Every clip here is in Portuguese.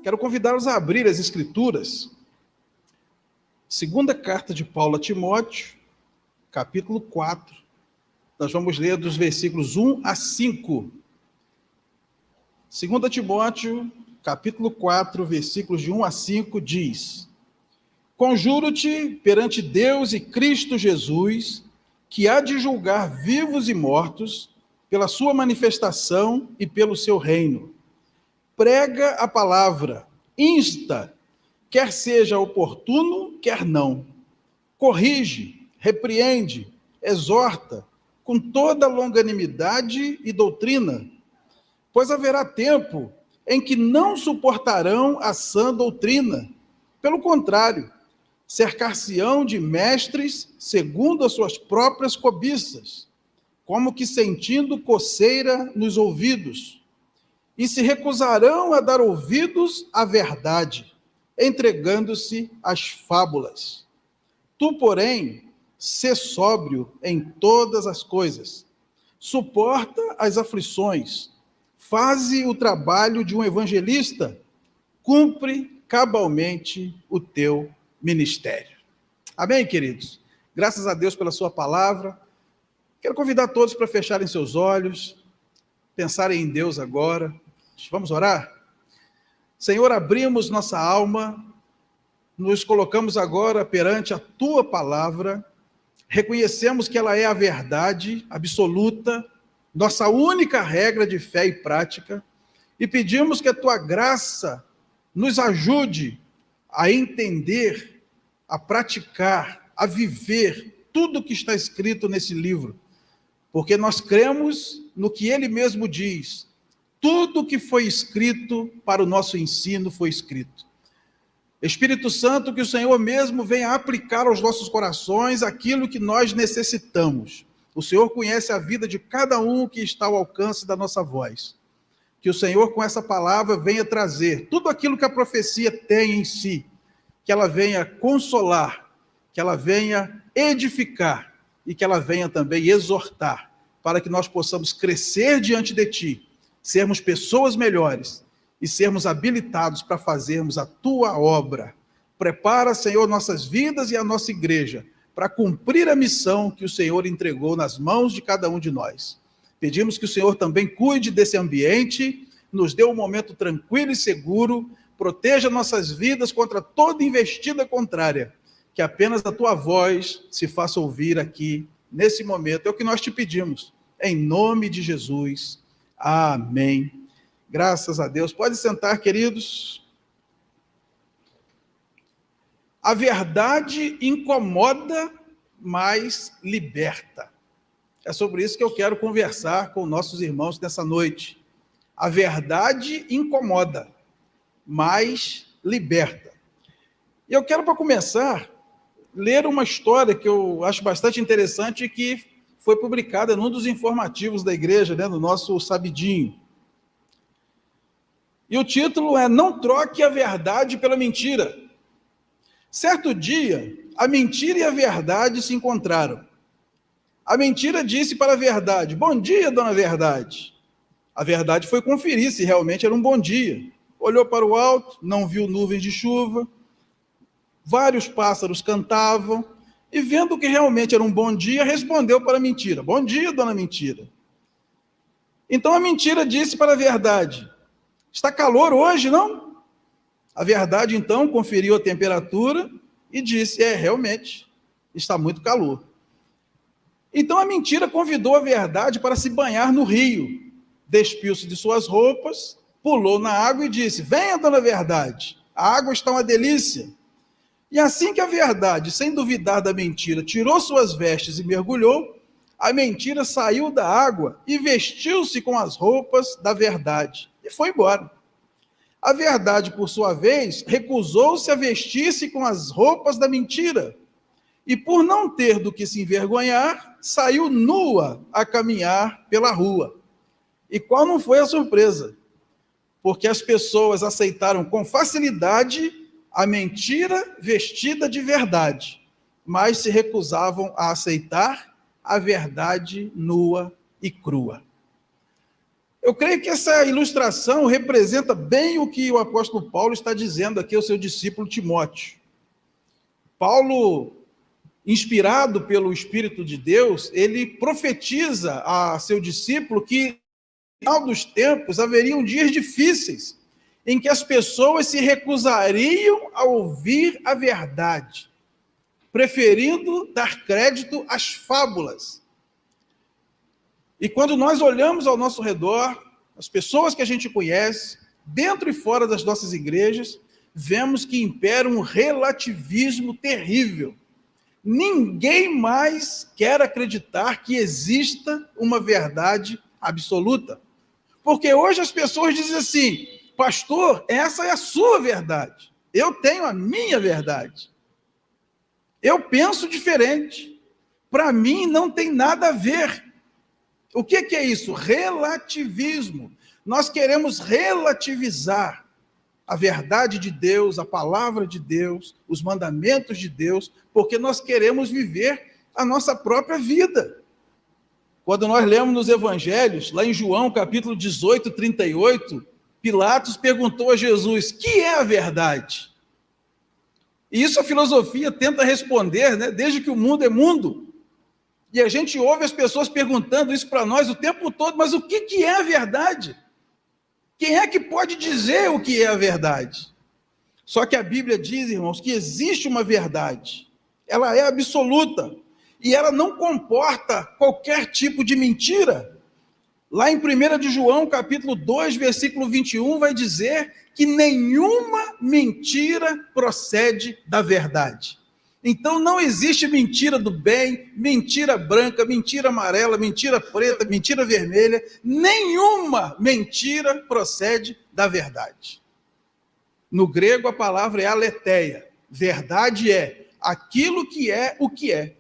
Quero convidá-los a abrir as Escrituras. Segunda carta de Paulo a Timóteo, capítulo 4. Nós vamos ler dos versículos 1 a 5. 2 Timóteo, capítulo 4, versículos de 1 a 5, diz: Conjuro-te perante Deus e Cristo Jesus, que há de julgar vivos e mortos, pela sua manifestação e pelo seu reino. Prega a palavra, insta, quer seja oportuno, quer não. Corrige, repreende, exorta, com toda longanimidade e doutrina, pois haverá tempo em que não suportarão a sã doutrina. Pelo contrário, cercar-se-ão de mestres segundo as suas próprias cobiças, como que sentindo coceira nos ouvidos, e se recusarão a dar ouvidos à verdade, entregando-se às fábulas. Tu, porém, sê sóbrio em todas as coisas, suporta as aflições, faze o trabalho de um evangelista, cumpre cabalmente o teu ministério. Amém, queridos? Graças a Deus pela sua palavra. Quero convidar todos para fecharem seus olhos, pensarem em Deus agora. Vamos orar? Senhor, abrimos nossa alma, nos colocamos agora perante a tua palavra, reconhecemos que ela é a verdade absoluta, nossa única regra de fé e prática, e pedimos que a tua graça nos ajude a entender, a praticar, a viver tudo o que está escrito nesse livro, porque nós cremos no que ele mesmo diz: tudo que foi escrito para o nosso ensino foi escrito. Espírito Santo, que o Senhor mesmo venha aplicar aos nossos corações aquilo que nós necessitamos. O Senhor conhece a vida de cada um que está ao alcance da nossa voz. Que o Senhor, com essa palavra, venha trazer tudo aquilo que a profecia tem em si, que ela venha consolar, que ela venha edificar e que ela venha também exortar, para que nós possamos crescer diante de Ti, sermos pessoas melhores e sermos habilitados para fazermos a Tua obra. Prepara, Senhor, nossas vidas e a nossa igreja para cumprir a missão que o Senhor entregou nas mãos de cada um de nós. Pedimos que o Senhor também cuide desse ambiente, nos dê um momento tranquilo e seguro, proteja nossas vidas contra toda investida contrária, que apenas a Tua voz se faça ouvir aqui, nesse momento. É o que nós te pedimos, em nome de Jesus. Amém. Graças a Deus. Pode sentar, queridos. A verdade incomoda, mas liberta. É sobre isso que eu quero conversar com nossos irmãos nessa noite. A verdade incomoda, mas liberta. E eu quero, para começar, ler uma história que eu acho bastante interessante e que foi publicada num dos informativos da igreja, no nosso sabidinho. E o título é: Não troque a verdade pela mentira. Certo dia, a mentira e a verdade se encontraram. A mentira disse para a verdade: Bom dia, dona Verdade. A verdade foi conferir se realmente era um bom dia. Olhou para o alto, não viu nuvens de chuva, vários pássaros cantavam, e vendo que realmente era um bom dia, respondeu para a mentira: Bom dia, dona Mentira. Então a mentira disse para a verdade: Está calor hoje, não? A verdade, então, conferiu a temperatura e disse: Realmente, está muito calor. Então a mentira convidou a verdade para se banhar no rio. Despiu-se de suas roupas, pulou na água e disse: Venha, dona Verdade, a água está uma delícia. E assim que a verdade, sem duvidar da mentira, tirou suas vestes e mergulhou, a mentira saiu da água e vestiu-se com as roupas da verdade e foi embora. A verdade, por sua vez, recusou-se a vestir-se com as roupas da mentira e, por não ter do que se envergonhar, saiu nua a caminhar pela rua. E qual não foi a surpresa? Porque as pessoas aceitaram com facilidade a mentira vestida de verdade, mas se recusavam a aceitar a verdade nua e crua. Eu creio que essa ilustração representa bem o que o apóstolo Paulo está dizendo aqui ao seu discípulo Timóteo. Paulo, inspirado pelo Espírito de Deus, ele profetiza a seu discípulo que, no final dos tempos, haveriam dias difíceis, em que as pessoas se recusariam a ouvir a verdade, preferindo dar crédito às fábulas. E quando nós olhamos ao nosso redor, as pessoas que a gente conhece, dentro e fora das nossas igrejas, vemos que impera um relativismo terrível. Ninguém mais quer acreditar que exista uma verdade absoluta. Porque hoje as pessoas dizem assim: pastor, essa é a sua verdade. Eu tenho a minha verdade. Eu penso diferente. Para mim não tem nada a ver. O que é isso? Relativismo. Nós queremos relativizar a verdade de Deus, a palavra de Deus, os mandamentos de Deus, porque nós queremos viver a nossa própria vida. Quando nós lemos nos evangelhos, lá em João, capítulo 18, 38, Pilatos perguntou a Jesus: que é a verdade? E isso a filosofia tenta responder, né? Desde que o mundo é mundo. E a gente ouve as pessoas perguntando isso para nós o tempo todo: mas o que é a verdade? Quem é que pode dizer o que é a verdade? Só que a Bíblia diz, irmãos, que existe uma verdade. Ela é absoluta. E ela não comporta qualquer tipo de mentira. Lá em 1 de João, capítulo 2, versículo 21, vai dizer que nenhuma mentira procede da verdade. Então não existe mentira do bem, mentira branca, mentira amarela, mentira preta, mentira vermelha. Nenhuma mentira procede da verdade. No grego a palavra é aletheia. Verdade é aquilo que é o que é.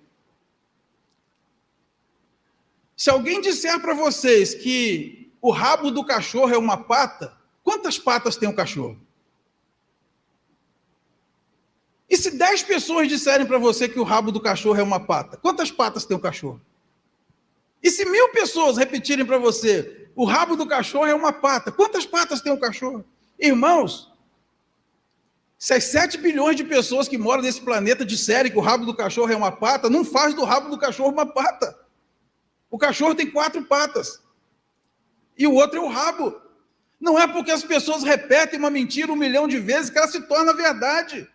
Se alguém disser para vocês que o rabo do cachorro é uma pata, quantas patas tem o cachorro? E se 10 pessoas disserem para você que o rabo do cachorro é uma pata, quantas patas tem o cachorro? E se 1000 pessoas repetirem para você, o rabo do cachorro é uma pata, quantas patas tem o cachorro? Irmãos, se as 7 bilhões de pessoas que moram nesse planeta disserem que o rabo do cachorro é uma pata, não faz do rabo do cachorro uma pata. O cachorro tem 4 patas. E o outro é o rabo. Não é porque as pessoas repetem uma mentira 1 milhão de vezes que ela se torna verdade.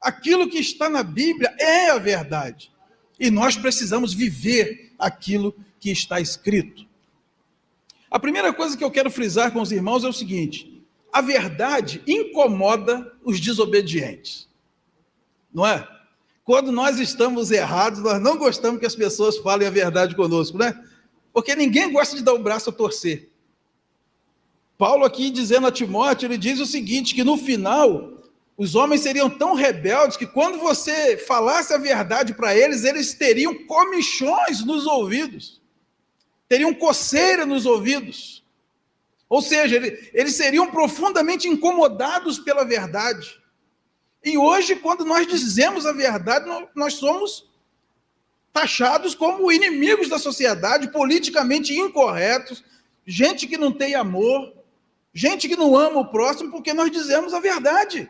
Aquilo que está na Bíblia é a verdade. E nós precisamos viver aquilo que está escrito. A primeira coisa que eu quero frisar com os irmãos é o seguinte: a verdade incomoda os desobedientes. Não é? Quando nós estamos errados, nós não gostamos que as pessoas falem a verdade conosco, né? Porque ninguém gosta de dar o braço a torcer. Paulo aqui dizendo a Timóteo, ele diz o seguinte, que no final os homens seriam tão rebeldes que quando você falasse a verdade para eles, eles teriam comichões nos ouvidos, teriam coceira nos ouvidos. Ou seja, eles seriam profundamente incomodados pela verdade. E hoje, quando nós dizemos a verdade, nós somos taxados como inimigos da sociedade, politicamente incorretos, gente que não tem amor, gente que não ama o próximo, porque nós dizemos a verdade.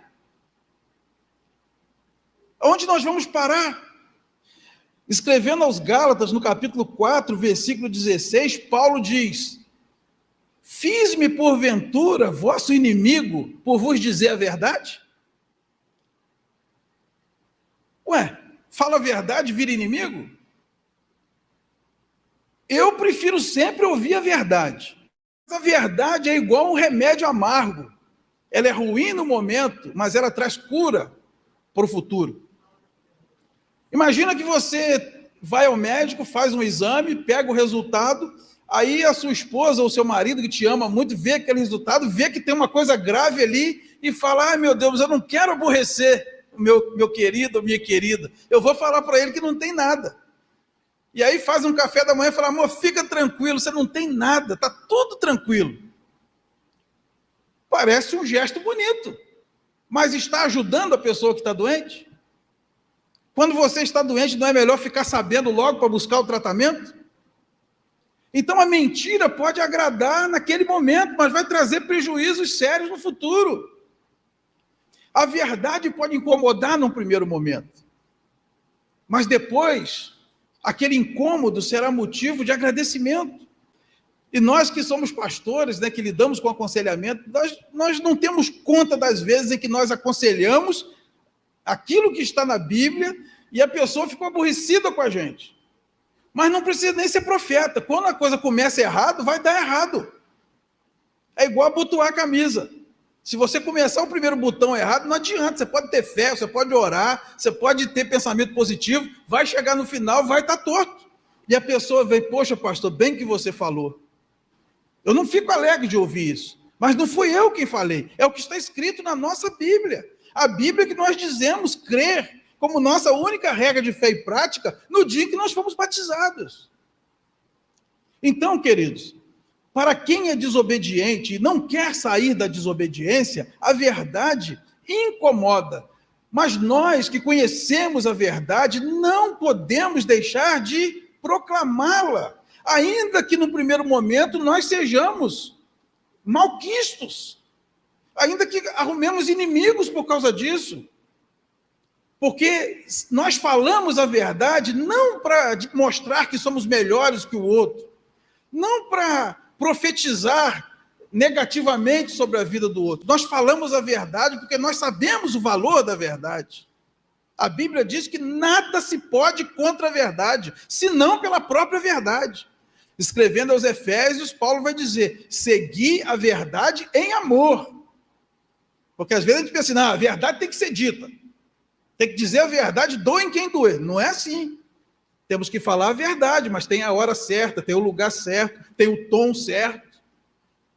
Onde nós vamos parar? Escrevendo aos Gálatas, no capítulo 4, versículo 16, Paulo diz: fiz-me porventura vosso inimigo por vos dizer a verdade? Ué, fala a verdade, vira inimigo? Eu prefiro sempre ouvir a verdade. Mas a verdade é igual um remédio amargo. Ela é ruim no momento, mas ela traz cura para o futuro. Imagina que você vai ao médico, faz um exame, pega o resultado, aí a sua esposa ou seu marido, que te ama muito, vê aquele resultado, vê que tem uma coisa grave ali e fala: ai meu Deus, eu não quero aborrecer o meu querido ou minha querida, eu vou falar para ele que não tem nada. E aí faz um café da manhã e fala: amor, fica tranquilo, você não tem nada, está tudo tranquilo. Parece um gesto bonito, mas está ajudando a pessoa que está doente? Quando você está doente, não é melhor ficar sabendo logo para buscar o tratamento? Então a mentira pode agradar naquele momento, mas vai trazer prejuízos sérios no futuro. A verdade pode incomodar num primeiro momento, mas depois aquele incômodo será motivo de agradecimento. E nós que somos pastores, né, que lidamos com aconselhamento, nós não temos conta das vezes em que nós aconselhamos aquilo que está na Bíblia e a pessoa ficou aborrecida com a gente. Mas não precisa nem ser profeta. Quando a coisa começa errado, vai dar errado. É igual abotoar a camisa. Se você começar o primeiro botão errado, não adianta. Você pode ter fé, você pode orar, você pode ter pensamento positivo, vai chegar no final, vai estar torto. E a pessoa vem, poxa, pastor, bem que você falou. Eu não fico alegre de ouvir isso, mas não fui eu quem falei, é o que está escrito na nossa Bíblia. A Bíblia que nós dizemos crer como nossa única regra de fé e prática no dia em que nós fomos batizados. Então, queridos, para quem é desobediente e não quer sair da desobediência, a verdade incomoda. Mas nós que conhecemos a verdade não podemos deixar de proclamá-la, ainda que no primeiro momento nós sejamos malquistos, ainda que arrumemos inimigos por causa disso. Porque nós falamos a verdade não para mostrar que somos melhores que o outro, não para profetizar negativamente sobre a vida do outro. Nós falamos a verdade porque nós sabemos o valor da verdade. A Bíblia diz que nada se pode contra a verdade, senão pela própria verdade. Escrevendo aos Efésios, Paulo vai dizer, segui a verdade em amor. Porque às vezes a gente pensa assim, não, a verdade tem que ser dita. Tem que dizer a verdade, doem quem doer. Não é assim. Temos que falar a verdade, mas tem a hora certa, tem o lugar certo, tem o tom certo.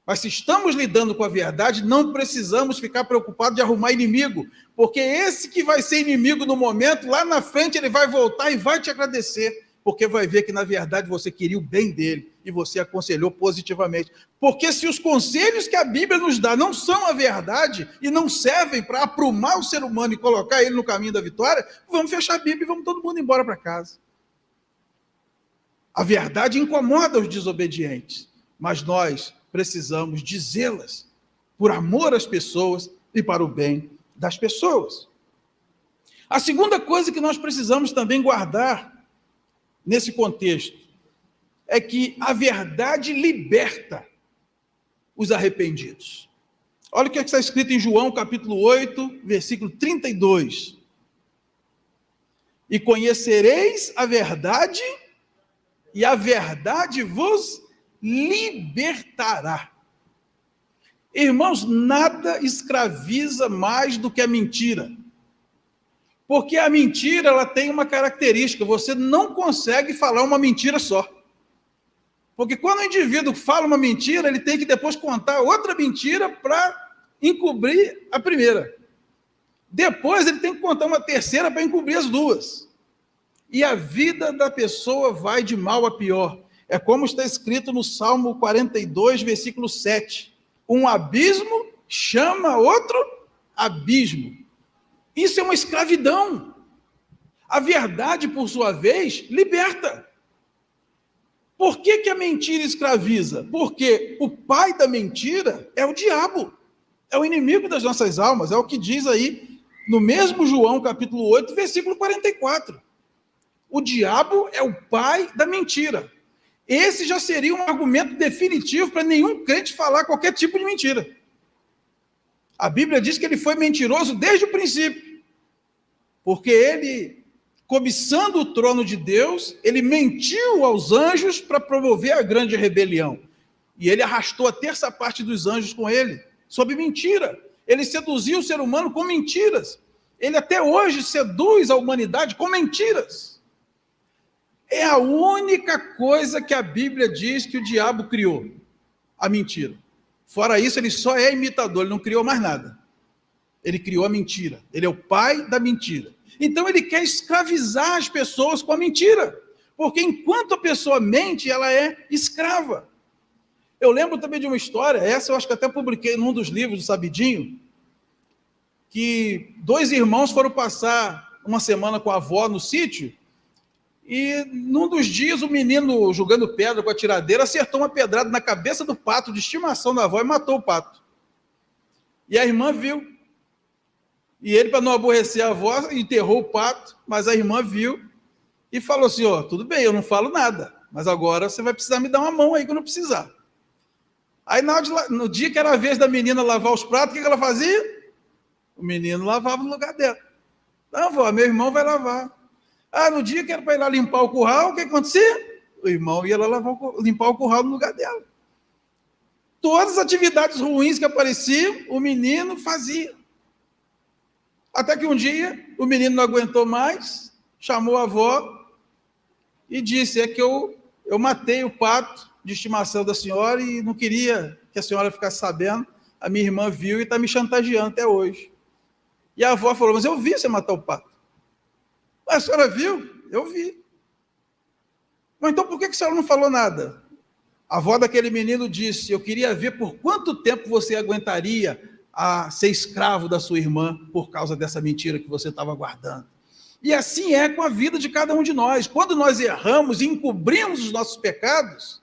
Mas se estamos lidando com a verdade, não precisamos ficar preocupados de arrumar inimigo, porque esse que vai ser inimigo no momento, lá na frente ele vai voltar e vai te agradecer, porque vai ver que na verdade você queria o bem dele e você aconselhou positivamente. Porque se os conselhos que a Bíblia nos dá não são a verdade e não servem para aprumar o ser humano e colocar ele no caminho da vitória, vamos fechar a Bíblia e vamos todo mundo embora para casa. A verdade incomoda os desobedientes, mas nós precisamos dizê-las por amor às pessoas e para o bem das pessoas. A segunda coisa que nós precisamos também guardar nesse contexto é que a verdade liberta os arrependidos. Olha o que está escrito em João capítulo 8, versículo 32. E conhecereis a verdade, e a verdade vos libertará. Irmãos, nada escraviza mais do que a mentira. Porque a mentira, ela tem uma característica, você não consegue falar uma mentira só. Porque quando o indivíduo fala uma mentira, ele tem que depois contar outra mentira para encobrir a primeira. Depois ele tem que contar uma terceira para encobrir as duas. E a vida da pessoa vai de mal a pior. É como está escrito no Salmo 42, versículo 7. Um abismo chama outro abismo. Isso é uma escravidão. A verdade, por sua vez, liberta. Por que a mentira escraviza? Porque o pai da mentira é o diabo. É o inimigo das nossas almas. É o que diz aí no mesmo João, capítulo 8, versículo 44. O diabo é o pai da mentira. Esse já seria um argumento definitivo para nenhum crente falar qualquer tipo de mentira. A Bíblia diz que ele foi mentiroso desde o princípio, porque ele, cobiçando o trono de Deus, ele mentiu aos anjos para promover a grande rebelião. E ele arrastou a terça parte dos anjos com ele, sob mentira. Ele seduziu o ser humano com mentiras. Ele até hoje seduz a humanidade com mentiras. É a única coisa que a Bíblia diz que o diabo criou, a mentira. Fora isso, ele só é imitador, ele não criou mais nada. Ele criou a mentira, ele é o pai da mentira. Então ele quer escravizar as pessoas com a mentira, porque enquanto a pessoa mente, ela é escrava. Eu lembro também de uma história, essa eu acho que até publiquei num dos livros do Sabidinho, que 2 irmãos foram passar uma semana com a avó no sítio, E num dos dias, o menino, jogando pedra com a tiradeira, acertou uma pedrada na cabeça do pato de estimação da avó e matou o pato. E a irmã viu. E ele, para não aborrecer a avó, enterrou o pato, mas a irmã viu e falou assim: ó, tudo bem, eu não falo nada, mas agora você vai precisar me dar uma mão aí quando precisar. Aí no dia que era a vez da menina lavar os pratos, o que ela fazia? O menino lavava no lugar dela. Não, avó, meu irmão vai lavar. Ah, no dia que era para ir lá limpar o curral, o que acontecia? O irmão ia lá limpar o curral no lugar dela. Todas as atividades ruins que apareciam, o menino fazia. Até que um dia, o menino não aguentou mais, chamou a avó e disse: é que eu matei o pato de estimação da senhora e não queria que a senhora ficasse sabendo. A minha irmã viu e está me chantageando até hoje. E a avó falou: mas eu vi você matar o pato. A senhora viu? Eu vi. Mas então por que a senhora não falou nada? A avó daquele menino disse: eu queria ver por quanto tempo você aguentaria a ser escravo da sua irmã por causa dessa mentira que você estava guardando. E assim é com a vida de cada um de nós. Quando nós erramos e encobrimos os nossos pecados,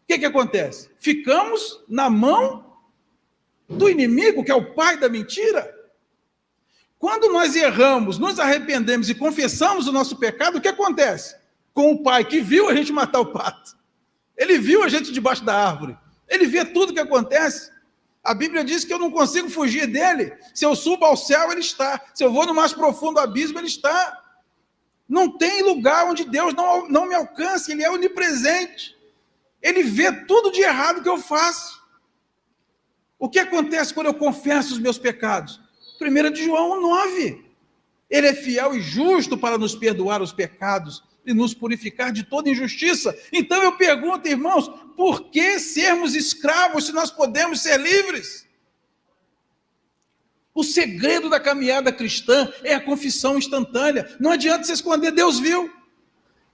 o que acontece? Ficamos na mão do inimigo, que é o pai da mentira. Quando nós erramos, nos arrependemos e confessamos o nosso pecado, o que acontece? Com o pai que viu a gente matar o pato. Ele viu a gente debaixo da árvore. Ele vê tudo o que acontece. A Bíblia diz que eu não consigo fugir dele. Se eu subo ao céu, ele está. Se eu vou no mais profundo abismo, ele está. Não tem lugar onde Deus não me alcance. Ele é onipresente. Ele vê tudo de errado que eu faço. O que acontece quando eu confesso os meus pecados? 1 de João 9. Ele é fiel e justo para nos perdoar os pecados e nos purificar de toda injustiça. Então eu pergunto, irmãos, por que sermos escravos se nós podemos ser livres? O segredo da caminhada cristã é a confissão instantânea. Não adianta se esconder, Deus viu.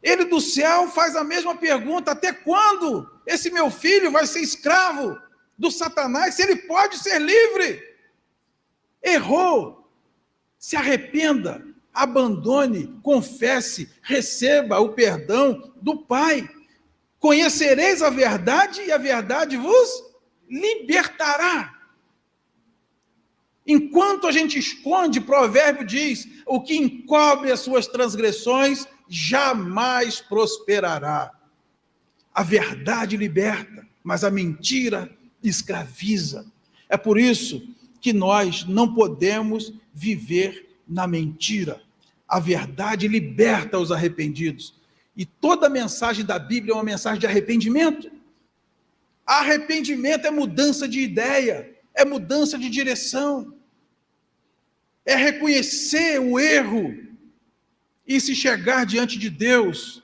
Ele do céu faz a mesma pergunta: até quando esse meu filho vai ser escravo do Satanás, se ele pode ser livre? Errou, se arrependa, abandone, confesse, receba o perdão do Pai. Conhecereis a verdade e a verdade vos libertará. Enquanto a gente esconde, o provérbio diz: o que encobre as suas transgressões jamais prosperará. A verdade liberta, mas a mentira escraviza. É por isso que nós não podemos viver na mentira. A verdade liberta os arrependidos. E toda a mensagem da Bíblia é uma mensagem de arrependimento. Arrependimento é mudança de ideia, é mudança de direção, é reconhecer o erro e se chegar diante de Deus,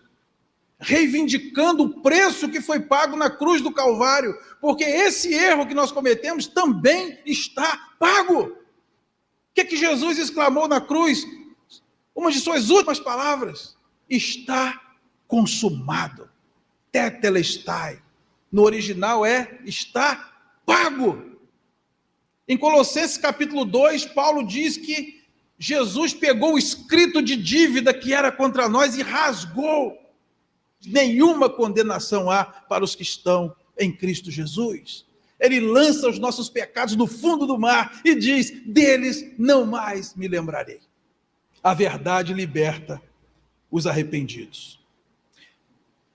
reivindicando o preço que foi pago na cruz do Calvário, porque esse erro que nós cometemos também está pago. O que Jesus exclamou na cruz? Uma de suas últimas palavras: está consumado. Tetelestai. No original está pago. Em Colossenses capítulo 2, Paulo diz que Jesus pegou o escrito de dívida que era contra nós e rasgou. Nenhuma condenação há para os que estão em Cristo Jesus. Ele lança os nossos pecados no fundo do mar e diz: deles não mais me lembrarei. A verdade liberta os arrependidos.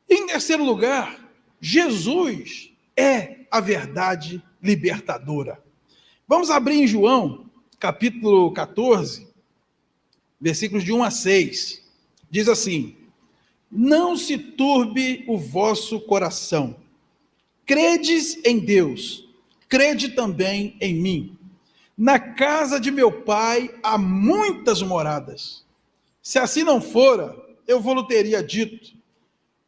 Em terceiro lugar, Jesus é a verdade libertadora. Vamos abrir em João, capítulo 14, versículos de 1 a 6. Diz assim: não se turbe o vosso coração. Credes em Deus, crede também em mim. Na casa de meu Pai há muitas moradas. Se assim não fora, eu vou-lhe teria dito,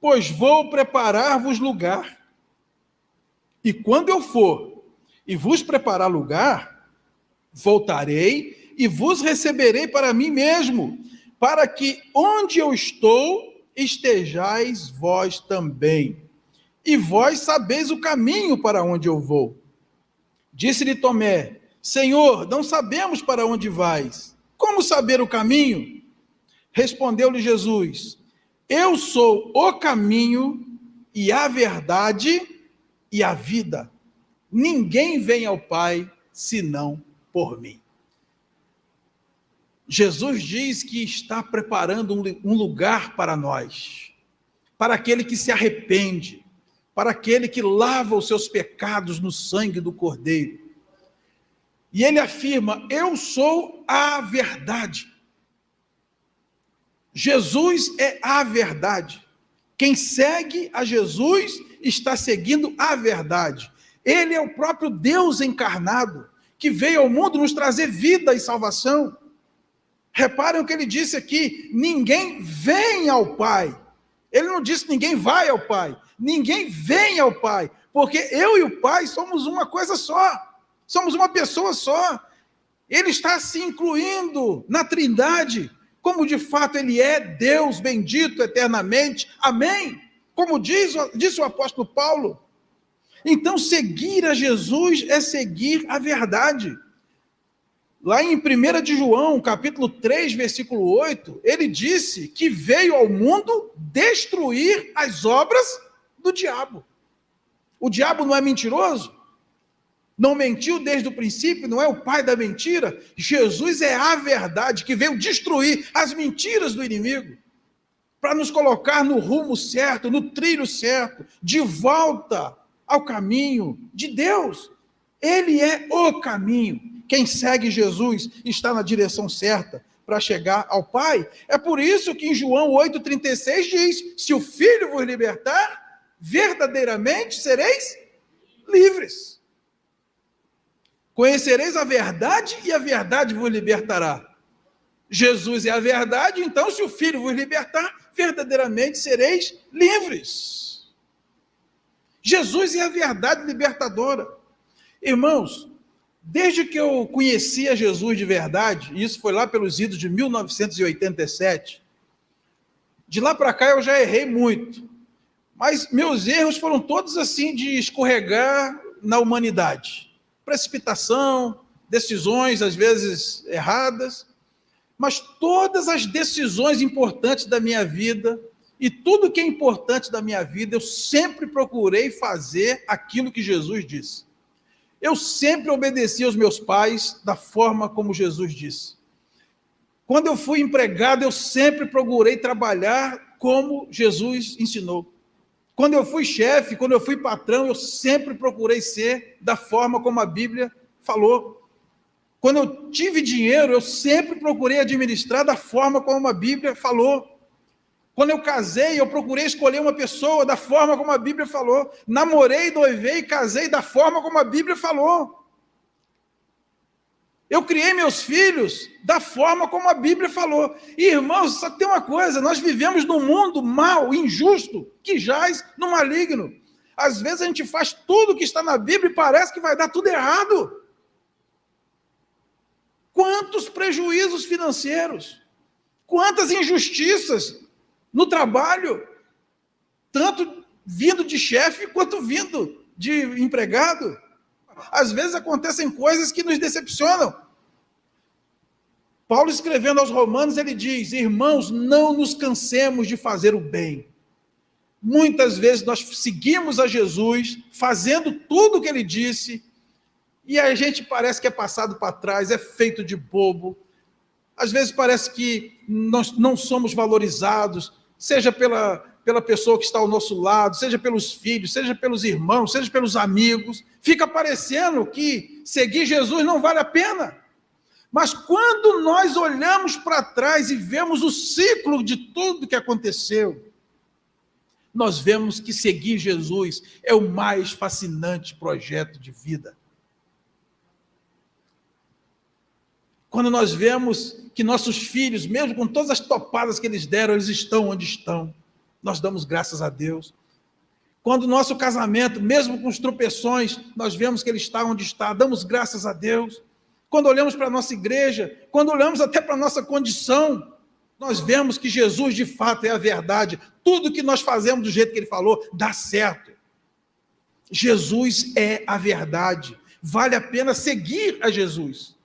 pois vou preparar-vos lugar. E quando eu for e vos preparar lugar, voltarei e vos receberei para mim mesmo, para que onde eu estou, estejais vós também. E vós sabeis o caminho para onde eu vou. Disse-lhe Tomé: Senhor, não sabemos para onde vais. Como saber o caminho? Respondeu-lhe Jesus: Eu sou o caminho e a verdade e a vida. Ninguém vem ao Pai senão por mim. Jesus diz que está preparando um lugar para nós, para aquele que se arrepende, para aquele que lava os seus pecados no sangue do Cordeiro. E ele afirma: eu sou a verdade. Jesus é a verdade. Quem segue a Jesus está seguindo a verdade. Ele é o próprio Deus encarnado, que veio ao mundo nos trazer vida e salvação. Reparem o que ele disse aqui: ninguém vem ao Pai. Ele não disse ninguém vai ao Pai. Ninguém vem ao Pai, porque eu e o Pai somos uma coisa só. Somos uma pessoa só. Ele está se incluindo na Trindade, como de fato ele é Deus bendito eternamente. Amém? Como disse o apóstolo Paulo. Então, seguir a Jesus é seguir a verdade. Lá em 1 de João, capítulo 3, versículo 8, ele disse que veio ao mundo destruir as obras do diabo. O diabo não é mentiroso? Não mentiu desde o princípio? Não é o pai da mentira? Jesus é a verdade que veio destruir as mentiras do inimigo, para nos colocar no rumo certo, no trilho certo, de volta ao caminho de Deus. Ele é o caminho. Quem segue Jesus está na direção certa para chegar ao Pai. É por isso que em João 8,36 diz: se o Filho vos libertar, verdadeiramente sereis livres. Conhecereis a verdade e a verdade vos libertará. Jesus é a verdade, então se o Filho vos libertar, verdadeiramente sereis livres. Jesus é a verdade libertadora. Irmãos, desde que eu conheci a Jesus de verdade, e isso foi lá pelos idos de 1987, de lá para cá eu já errei muito, mas meus erros foram todos assim de escorregar na humanidade. Precipitação, decisões às vezes erradas, mas todas as decisões importantes da minha vida e tudo que é importante da minha vida, eu sempre procurei fazer aquilo que Jesus disse. Eu sempre obedeci aos meus pais da forma como Jesus disse. Quando eu fui empregado, eu sempre procurei trabalhar como Jesus ensinou. Quando eu fui chefe, quando eu fui patrão, eu sempre procurei ser da forma como a Bíblia falou. Quando eu tive dinheiro, eu sempre procurei administrar da forma como a Bíblia falou. Quando eu casei, eu procurei escolher uma pessoa da forma como a Bíblia falou. Namorei, noivei e casei da forma como a Bíblia falou. Eu criei meus filhos da forma como a Bíblia falou. E, irmãos, só tem uma coisa: nós vivemos num mundo mau, injusto, que jaz no maligno. Às vezes a gente faz tudo que está na Bíblia e parece que vai dar tudo errado. Quantos prejuízos financeiros, quantas injustiças no trabalho, tanto vindo de chefe quanto vindo de empregado. Às vezes acontecem coisas que nos decepcionam. Paulo, escrevendo aos Romanos, ele diz: irmãos, não nos cansemos de fazer o bem. Muitas vezes nós seguimos a Jesus, fazendo tudo o que ele disse, e a gente parece que é passado para trás, é feito de bobo. Às vezes parece que nós não somos valorizados, seja pela pessoa que está ao nosso lado, seja pelos filhos, seja pelos irmãos, seja pelos amigos. Fica parecendo que seguir Jesus não vale a pena. Mas quando nós olhamos para trás e vemos o ciclo de tudo que aconteceu, nós vemos que seguir Jesus é o mais fascinante projeto de vida. Quando nós vemos que nossos filhos, mesmo com todas as topadas que eles deram, eles estão onde estão, nós damos graças a Deus. Quando o nosso casamento, mesmo com os tropeções, nós vemos que ele está onde está, damos graças a Deus. Quando olhamos para a nossa igreja, quando olhamos até para a nossa condição, nós vemos que Jesus de fato é a verdade. Tudo que nós fazemos do jeito que ele falou, dá certo. Jesus é a verdade. Vale a pena seguir a Jesus.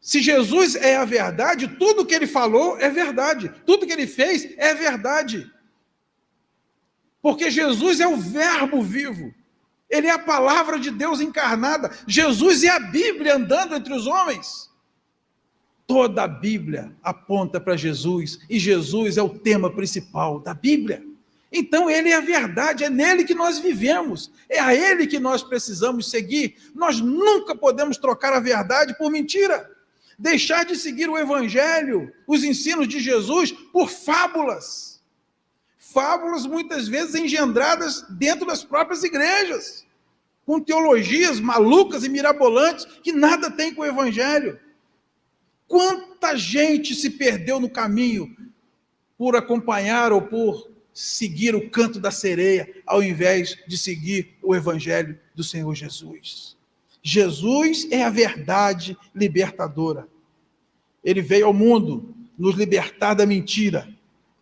Se Jesus é a verdade, tudo que ele falou é verdade, tudo que ele fez é verdade. Porque Jesus é o Verbo vivo, ele é a palavra de Deus encarnada, Jesus é a Bíblia andando entre os homens. Toda a Bíblia aponta para Jesus, e Jesus é o tema principal da Bíblia. Então ele é a verdade, é nele que nós vivemos, é a ele que nós precisamos seguir. Nós nunca podemos trocar a verdade por mentira, deixar de seguir o Evangelho, os ensinos de Jesus, por fábulas. Fábulas muitas vezes engendradas dentro das próprias igrejas, com teologias malucas e mirabolantes que nada tem com o Evangelho. Quanta gente se perdeu no caminho por acompanhar ou por seguir o canto da sereia, ao invés de seguir o Evangelho do Senhor Jesus. Jesus é a verdade libertadora. Ele veio ao mundo nos libertar da mentira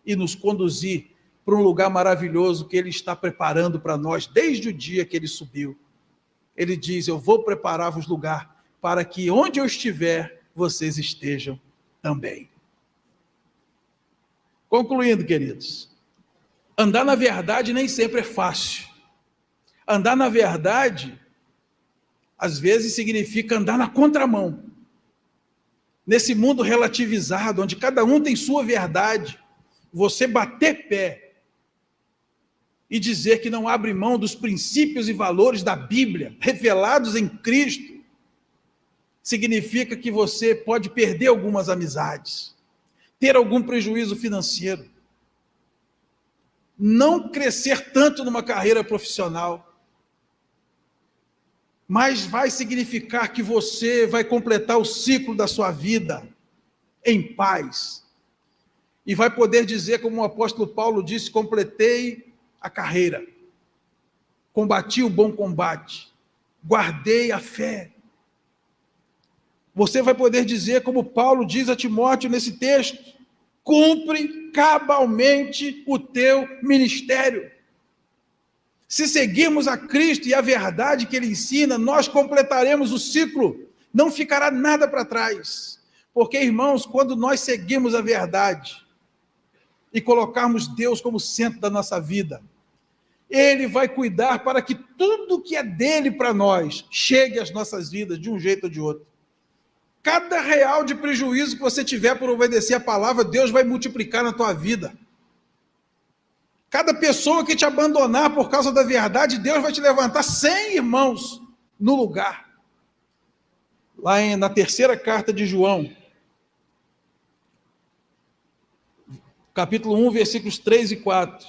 e nos conduzir para um lugar maravilhoso que ele está preparando para nós desde o dia que ele subiu. Ele diz: eu vou preparar-vos lugar para que onde eu estiver, vocês estejam também. Concluindo, queridos, andar na verdade nem sempre é fácil. Andar na verdade, às vezes, significa andar na contramão. Nesse mundo relativizado, onde cada um tem sua verdade, você bater pé e dizer que não abre mão dos princípios e valores da Bíblia, revelados em Cristo, significa que você pode perder algumas amizades, ter algum prejuízo financeiro, não crescer tanto numa carreira profissional, mas vai significar que você vai completar o ciclo da sua vida em paz, e vai poder dizer, como o apóstolo Paulo disse: completei a carreira, combati o bom combate, guardei a fé. Você vai poder dizer, como Paulo diz a Timóteo nesse texto: cumpre cabalmente o teu ministério. Se seguirmos a Cristo e a verdade que ele ensina, nós completaremos o ciclo, não ficará nada para trás. Porque, irmãos, quando nós seguirmos a verdade e colocarmos Deus como centro da nossa vida, ele vai cuidar para que tudo que é dele para nós chegue às nossas vidas de um jeito ou de outro. Cada real de prejuízo que você tiver por obedecer a palavra, Deus vai multiplicar na tua vida. Cada pessoa que te abandonar por causa da verdade, Deus vai te levantar 100 irmãos no lugar. Lá na terceira carta de João, capítulo 1, versículos 3 e 4,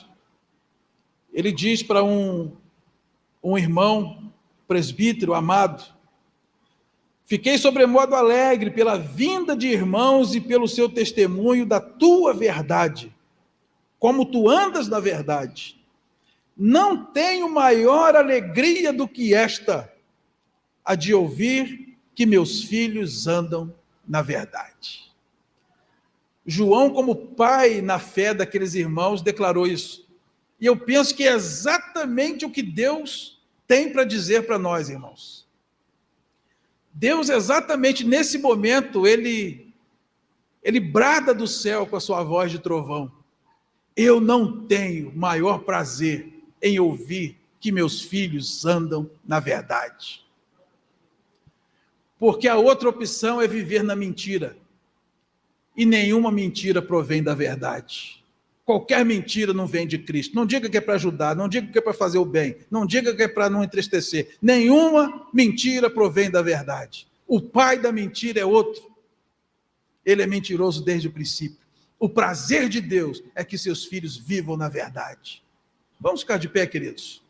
ele diz para um irmão presbítero amado: fiquei sobremodo alegre pela vinda de irmãos e pelo seu testemunho da tua verdade, como tu andas na verdade. Não tenho maior alegria do que esta, a de ouvir que meus filhos andam na verdade. João, como pai na fé daqueles irmãos, declarou isso. E eu penso que é exatamente o que Deus tem para dizer para nós, irmãos. Deus, exatamente nesse momento, ele brada do céu com a sua voz de trovão: eu não tenho maior prazer em ouvir que meus filhos andam na verdade. Porque a outra opção é viver na mentira. E nenhuma mentira provém da verdade. Qualquer mentira não vem de Cristo. Não diga que é para ajudar, não diga que é para fazer o bem, não diga que é para não entristecer. Nenhuma mentira provém da verdade. O pai da mentira é outro. Ele é mentiroso desde o princípio. O prazer de Deus é que seus filhos vivam na verdade. Vamos ficar de pé, queridos.